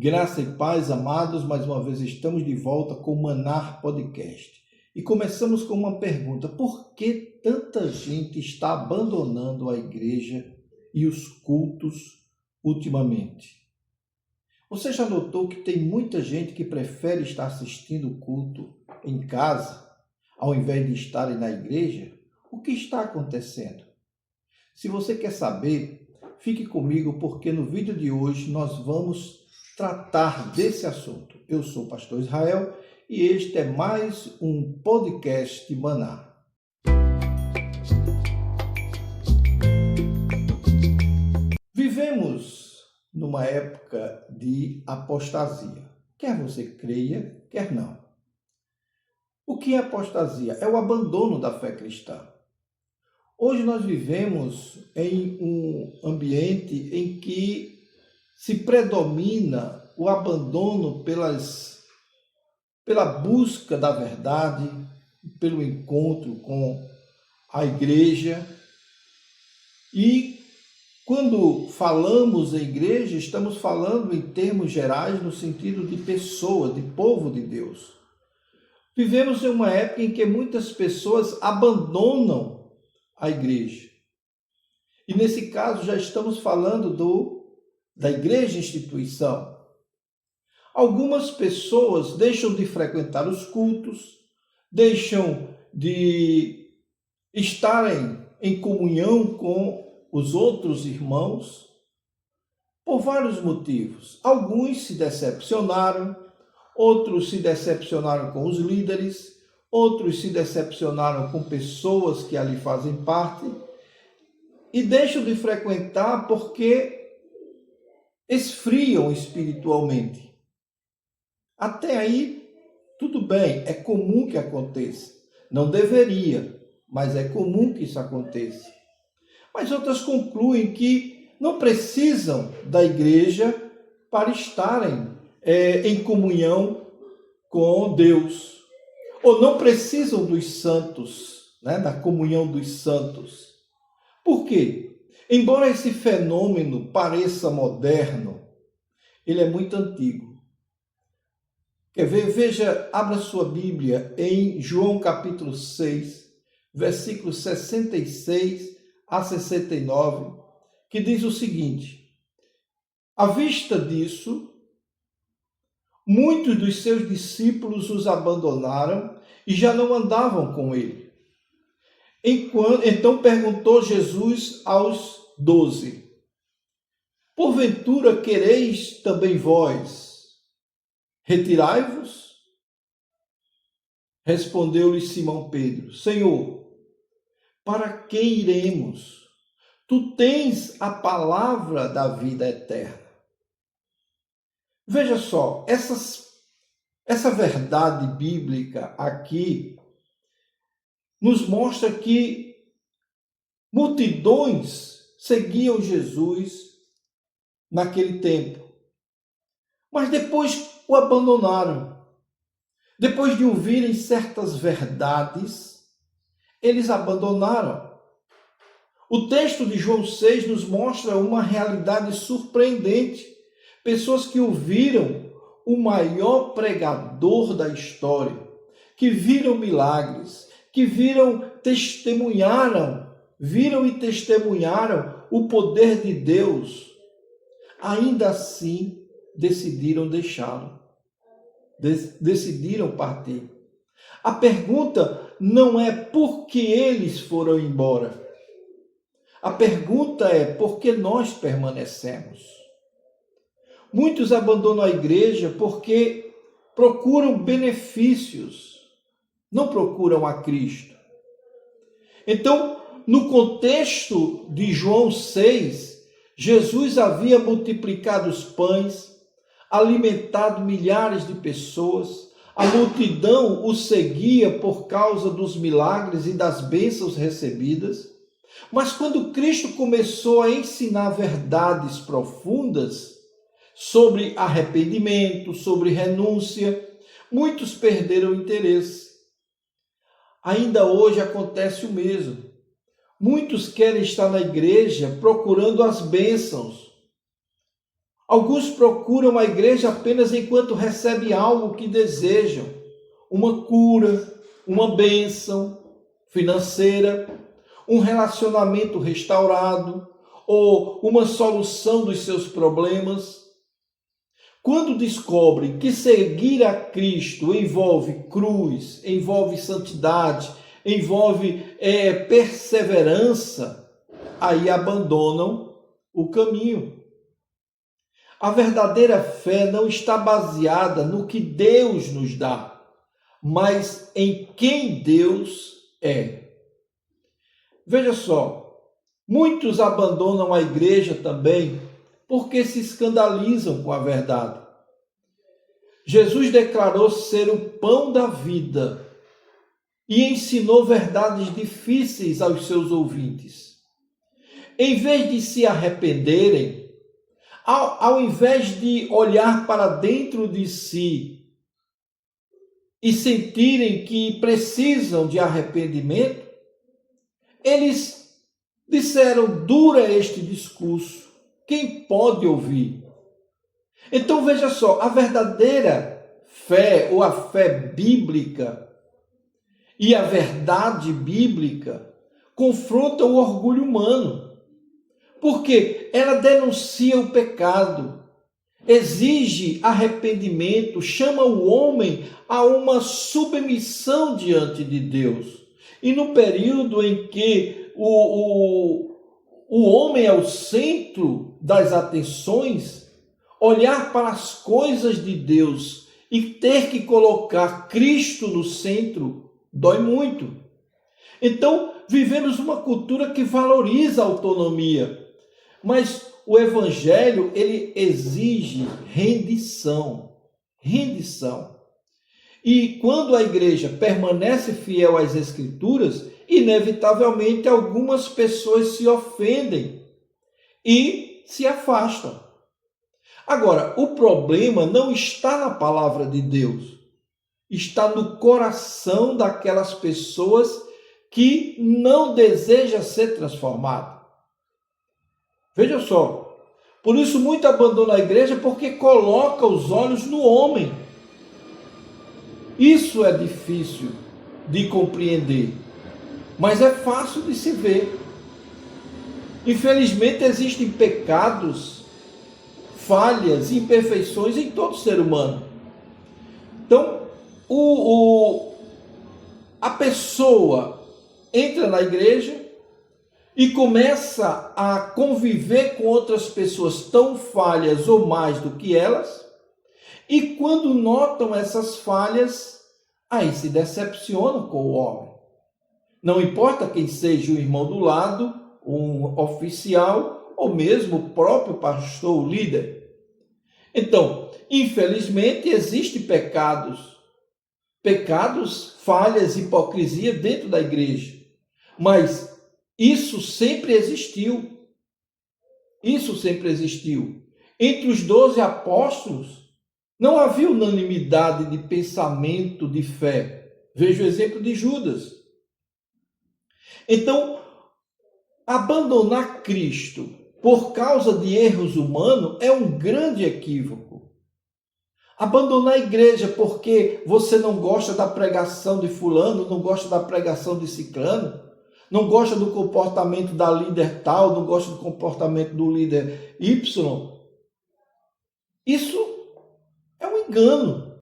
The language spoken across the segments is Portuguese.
Graça e paz, amados, mais uma vez estamos de volta com o Manar Podcast. E começamos com uma pergunta: por que tanta gente está abandonando a igreja e os cultos ultimamente? Você já notou que tem muita gente que prefere estar assistindo o culto em casa, ao invés de estarem na igreja? O que está acontecendo? Se você quer saber, fique comigo, porque no vídeo de hoje nós vamos tratar desse assunto. Eu sou o pastor Israel e este é mais um podcast Maná. Vivemos numa época de apostasia. Quer você creia, quer não. O que é apostasia? É o abandono da fé cristã. Hoje nós vivemos em um ambiente em que se predomina o abandono pela busca da verdade, pelo encontro com a igreja. E quando falamos em igreja, estamos falando em termos gerais no sentido de pessoa, de povo de Deus. Vivemos em uma época em que muitas pessoas abandonam a igreja. E nesse caso já estamos falando da igreja instituição. Algumas pessoas deixam de frequentar os cultos, deixam de estarem em comunhão com os outros irmãos por vários motivos. Alguns se decepcionaram, outros se decepcionaram com os líderes, outros se decepcionaram com pessoas que ali fazem parte e deixam de frequentar porque esfriam espiritualmente. Até aí, tudo bem, é comum que aconteça. Não deveria, mas é comum que isso aconteça. Mas outras concluem que não precisam da igreja para estarem em comunhão com Deus. Ou não precisam dos santos, da comunhão dos santos. Por quê? Embora esse fenômeno pareça moderno, ele é muito antigo. Quer ver? Veja, abra sua Bíblia em João capítulo 6, versículos 66 a 69, que diz o seguinte: à vista disso, muitos dos seus discípulos os abandonaram e já não andavam com ele. Então perguntou Jesus aos 12: porventura quereis também vós retirai-vos? Respondeu-lhe Simão Pedro: Senhor, para quem iremos? Tu tens a palavra da vida eterna. Veja só, essa verdade bíblica aqui nos mostra que multidões seguiam Jesus naquele tempo, mas depois o abandonaram. Depois de ouvirem certas verdades, eles abandonaram. O texto de João 6 nos mostra uma realidade surpreendente. Pessoas que ouviram o maior pregador da história, que viram milagres, que viram e testemunharam o poder de Deus, ainda assim decidiram deixá-lo, decidiram partir. A pergunta não é por que eles foram embora. A pergunta é por que nós permanecemos. Muitos abandonam a igreja porque procuram benefícios, não procuram a Cristo. Então, no contexto de João 6, Jesus havia multiplicado os pães, alimentado milhares de pessoas, a multidão o seguia por causa dos milagres e das bênçãos recebidas. Mas quando Cristo começou a ensinar verdades profundas sobre arrependimento, sobre renúncia, muitos perderam o interesse. Ainda hoje acontece o mesmo. Muitos querem estar na igreja procurando as bênçãos. Alguns procuram a igreja apenas enquanto recebem algo que desejam, uma cura, uma bênção financeira, um relacionamento restaurado ou uma solução dos seus problemas. Quando descobrem que seguir a Cristo envolve cruz, envolve santidade, envolve perseverança, aí abandonam o caminho. A verdadeira fé não está baseada no que Deus nos dá, mas em quem Deus é. Veja só, muitos abandonam a igreja também porque se escandalizam com a verdade. Jesus declarou ser o pão da vida e ensinou verdades difíceis aos seus ouvintes. Em vez de se arrependerem, ao invés de olhar para dentro de si e sentirem que precisam de arrependimento, eles disseram: dura este discurso, quem pode ouvir? Então veja só, a verdadeira fé ou a fé bíblica e a verdade bíblica confrontam o orgulho humano. Porque ela denuncia o pecado, exige arrependimento, chama o homem a uma submissão diante de Deus. E no período em que o homem é o centro das atenções, olhar para as coisas de Deus e ter que colocar Cristo no centro dói muito. Então, vivemos uma cultura que valoriza a autonomia. Mas o evangelho, ele exige rendição. Rendição. E quando a igreja permanece fiel às escrituras, inevitavelmente algumas pessoas se ofendem e se afastam. Agora, o problema não está na palavra de Deus. Está no coração daquelas pessoas que não desejam ser transformadas. Veja só, por isso muito abandona a igreja porque coloca os olhos no homem. Isso é difícil de compreender, mas é fácil de se ver. Infelizmente existem pecados, falhas, imperfeições em todo ser humano. Então, a pessoa entra na igreja e começa a conviver com outras pessoas tão falhas ou mais do que elas, e quando notam essas falhas, aí se decepcionam com o homem. Não importa quem seja o irmão do lado, um oficial, ou mesmo o próprio pastor, o líder. Então, infelizmente, existem pecados, falhas, hipocrisia dentro da igreja, mas isso sempre existiu. Isso sempre existiu. Entre os 12 apóstolos, não havia unanimidade de pensamento, de fé. Veja o exemplo de Judas. Então, abandonar Cristo por causa de erros humanos é um grande equívoco. Abandonar a igreja porque você não gosta da pregação de fulano, não gosta da pregação de ciclano, não gosta do comportamento da líder tal, não gosta do comportamento do líder Y. Isso é um engano.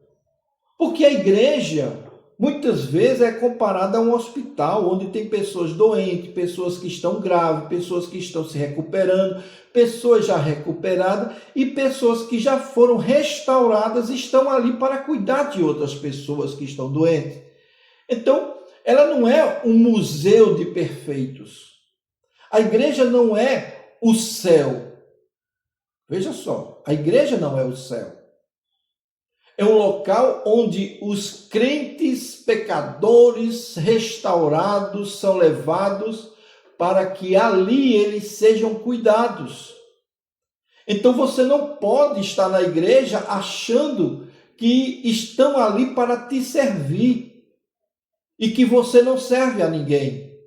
Porque a igreja, muitas vezes, é comparada a um hospital, onde tem pessoas doentes, pessoas que estão graves, pessoas que estão se recuperando, pessoas já recuperadas e pessoas que já foram restauradas estão ali para cuidar de outras pessoas que estão doentes. Então, ela não é um museu de perfeitos. A igreja não é o céu. Veja só, a igreja não é o céu. É um local onde os crentes pecadores restaurados são levados para que ali eles sejam cuidados. Então você não pode estar na igreja achando que estão ali para te servir e que você não serve a ninguém.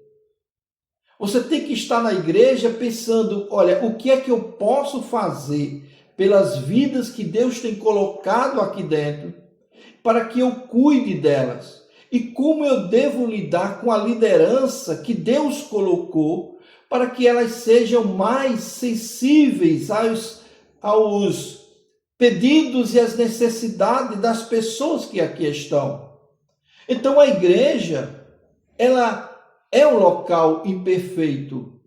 Você tem que estar na igreja pensando, olha, o que é que eu posso fazer pelas vidas que Deus tem colocado aqui dentro, para que eu cuide delas. E como eu devo lidar com a liderança que Deus colocou, para que elas sejam mais sensíveis aos pedidos e às necessidades das pessoas que aqui estão. Então a igreja, ela é um local imperfeito,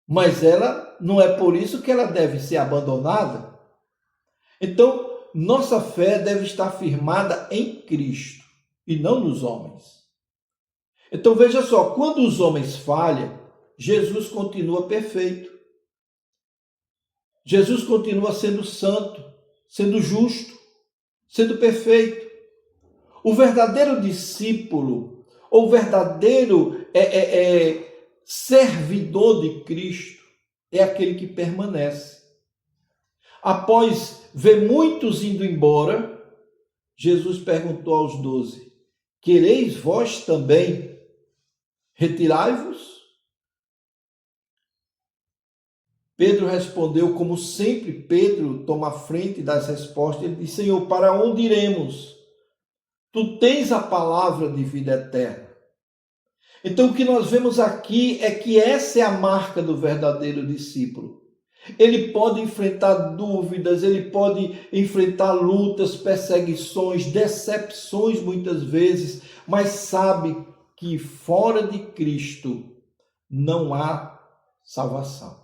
mas ela não é por isso que ela deve ser abandonada. Então, nossa fé deve estar firmada em Cristo e não nos homens. Então veja só, quando os homens falham, Jesus continua perfeito. Jesus continua sendo santo, sendo justo, sendo perfeito. O verdadeiro discípulo, ou o verdadeiro servidor de Cristo, é aquele que permanece. Após ver muitos indo embora, Jesus perguntou aos 12, quereis vós também retirai-vos? Pedro respondeu, como sempre Pedro toma a frente das respostas, ele disse, Senhor, para onde iremos? Tu tens a palavra de vida eterna. Então o que nós vemos aqui é que essa é a marca do verdadeiro discípulo. Ele pode enfrentar dúvidas, ele pode enfrentar lutas, perseguições, decepções muitas vezes, mas sabe que fora de Cristo não há salvação.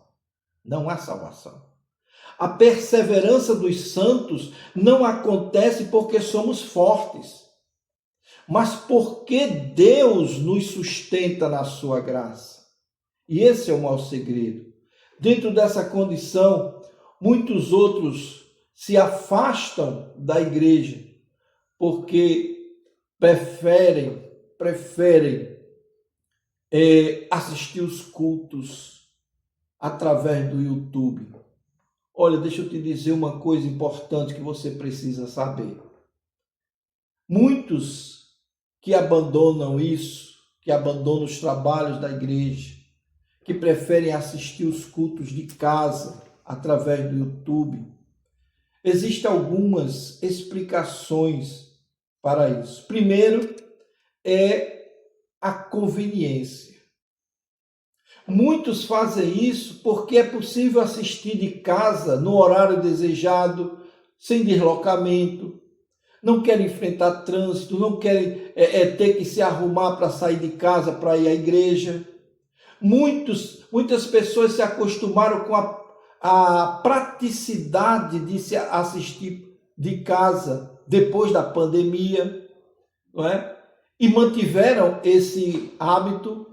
Não há salvação. A perseverança dos santos não acontece porque somos fortes, mas porque Deus nos sustenta na sua graça. E esse é o maior segredo. Dentro dessa condição, muitos outros se afastam da igreja porque preferem assistir os cultos através do YouTube. Olha, deixa eu te dizer uma coisa importante que você precisa saber. Muitos que abandonam isso, que abandonam os trabalhos da igreja, que preferem assistir os cultos de casa através do YouTube, existem algumas explicações para isso. Primeiro é a conveniência. Muitos fazem isso porque é possível assistir de casa no horário desejado, sem deslocamento, não querem enfrentar trânsito, não querem ter que se arrumar para sair de casa para ir à igreja. Muitas pessoas se acostumaram com a praticidade de se assistir de casa depois da pandemia, não é? E mantiveram esse hábito.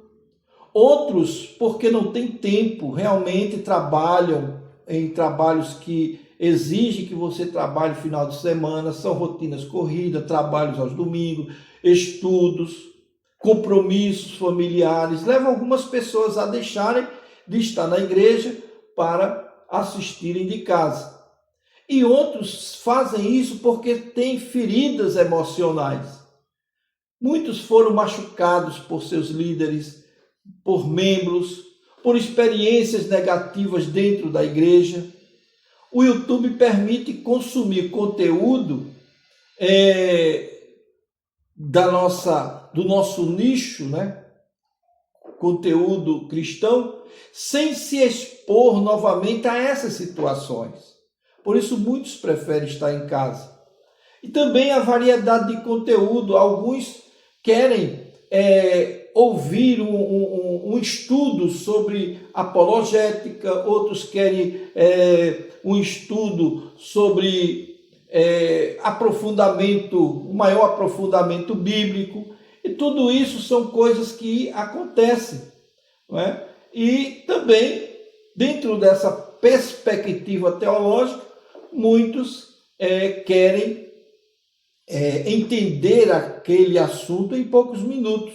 Outros, porque não têm tempo, realmente trabalham em trabalhos que exigem que você trabalhe final de semana, são rotinas corridas, trabalhos aos domingos, estudos, compromissos familiares, levam algumas pessoas a deixarem de estar na igreja para assistirem de casa. E outros fazem isso porque têm feridas emocionais. Muitos foram machucados por seus líderes, por membros, por experiências negativas dentro da igreja. O YouTube permite consumir conteúdo do nosso nicho, né? Conteúdo cristão, sem se expor novamente a essas situações. Por isso, muitos preferem estar em casa. E também a variedade de conteúdo. Alguns querem ouvir um estudo sobre apologética, outros querem um estudo sobre um maior aprofundamento bíblico, e tudo isso são coisas que acontecem, não é? E também, dentro dessa perspectiva teológica, muitos querem entender aquele assunto em poucos minutos,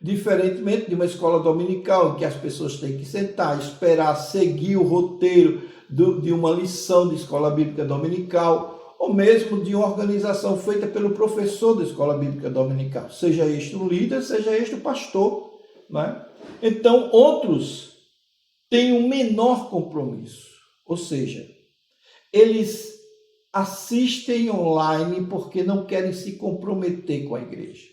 diferentemente de uma escola dominical, em que as pessoas têm que sentar, esperar, seguir o roteiro de uma lição de escola bíblica dominical, ou mesmo de uma organização feita pelo professor da escola bíblica dominical, seja este um líder, seja este o pastor, né? Então, outros têm um menor compromisso, ou seja, eles assistem online porque não querem se comprometer com a igreja,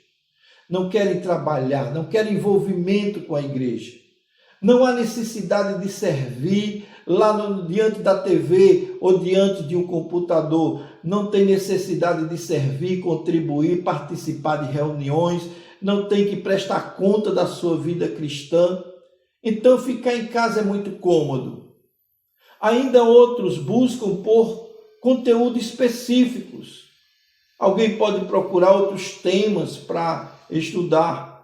não querem trabalhar, não querem envolvimento com a igreja. Não há necessidade de servir diante da TV ou diante de um computador. Não tem necessidade de servir, contribuir, participar de reuniões. Não tem que prestar conta da sua vida cristã. Então, ficar em casa é muito cômodo. Ainda outros buscam por conteúdos específicos. Alguém pode procurar outros temas para estudar.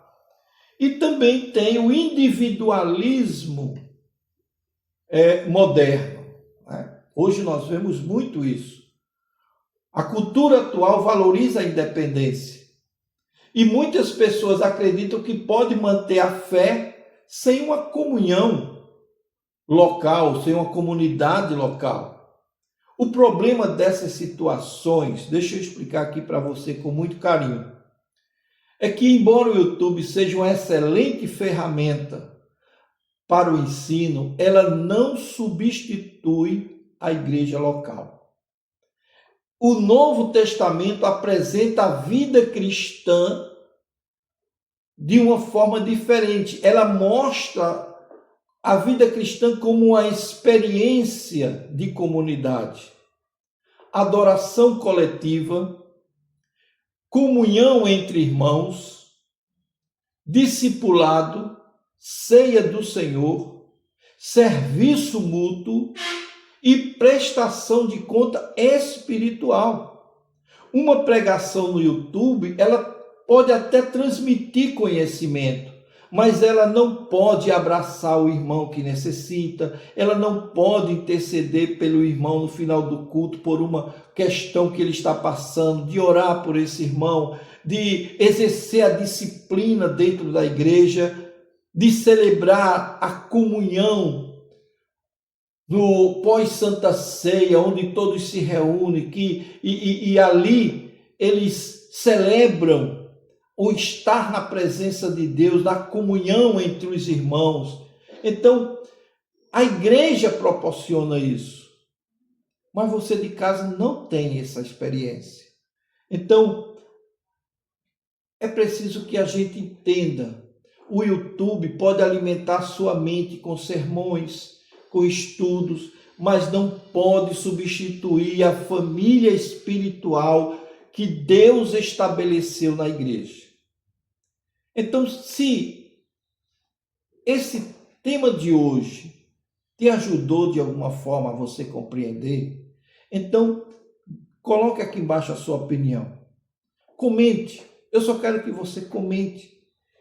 E também tem o individualismo moderno, né? Hoje nós vemos muito isso. A cultura atual valoriza a independência. E muitas pessoas acreditam que pode manter a fé sem uma comunhão local, sem uma comunidade local. O problema dessas situações, deixa eu explicar aqui para você com muito carinho, é que, embora o YouTube seja uma excelente ferramenta para o ensino, ela não substitui a igreja local. O Novo Testamento apresenta a vida cristã de uma forma diferente. Ela mostra a vida cristã como uma experiência de comunidade, adoração coletiva, comunhão entre irmãos, discipulado, ceia do Senhor, serviço mútuo e prestação de conta espiritual. Uma pregação no YouTube, ela pode até transmitir conhecimento, mas ela não pode abraçar o irmão que necessita, ela não pode interceder pelo irmão no final do culto por uma questão que ele está passando, de orar por esse irmão, de exercer a disciplina dentro da igreja, de celebrar a comunhão no pós-santa ceia, onde todos se reúnem, e ali eles celebram o estar na presença de Deus, na comunhão entre os irmãos. Então, a igreja proporciona isso. Mas você de casa não tem essa experiência. Então, é preciso que a gente entenda. O YouTube pode alimentar sua mente com sermões, com estudos, mas não pode substituir a família espiritual que Deus estabeleceu na igreja. Então, se esse tema de hoje te ajudou de alguma forma a você compreender, então coloque aqui embaixo a sua opinião. Comente. Eu só quero que você comente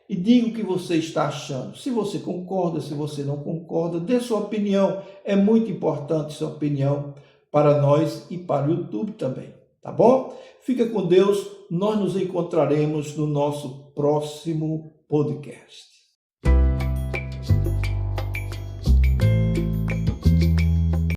e diga o que você está achando. Se você concorda, se você não concorda, dê sua opinião. É muito importante sua opinião para nós e para o YouTube também. Tá bom? Fica com Deus. Nós nos encontraremos no nosso próximo podcast.